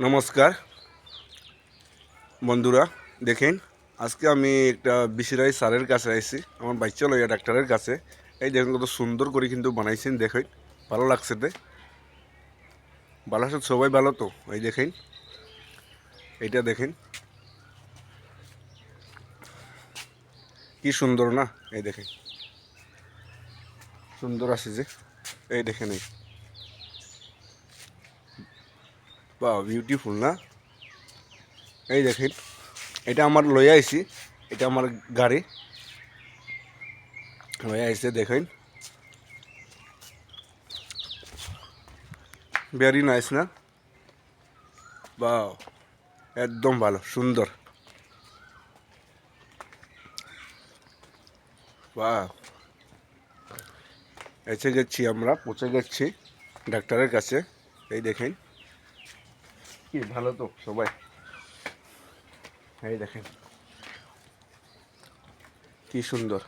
নমস্কার বন্ধুরা, দেখেন আজকে আমি একটা বিশিরাই স্যারের কাছে আইছি আমার বাচ্চা লইয়া ডাক্তারের কাছে। এই দেখেন কত সুন্দর করে কিন্তু বানাইছেন, দেখেন ভালো লাগছে। ভালো আছে সবাই, ভালো তো? এই দেখেন, এইটা দেখেন কি সুন্দর না? এই দেখেন সুন্দর আছে যে, এই দেখেন, বা বিউটিফুল না? এই দেখেন, এটা আমার লইয়া আইছি, এটা আমার গাড়ি লইয়া আইছে। দেখেন ভেরি নাইস না? বা একদম ভালো, সুন্দর। বা এসে গেছি, আমরা পৌঁছে গেছি ডাক্তারের কাছে। এই দেখেন কি ভালো তো সবাই? এই দেখেন কি সুন্দর।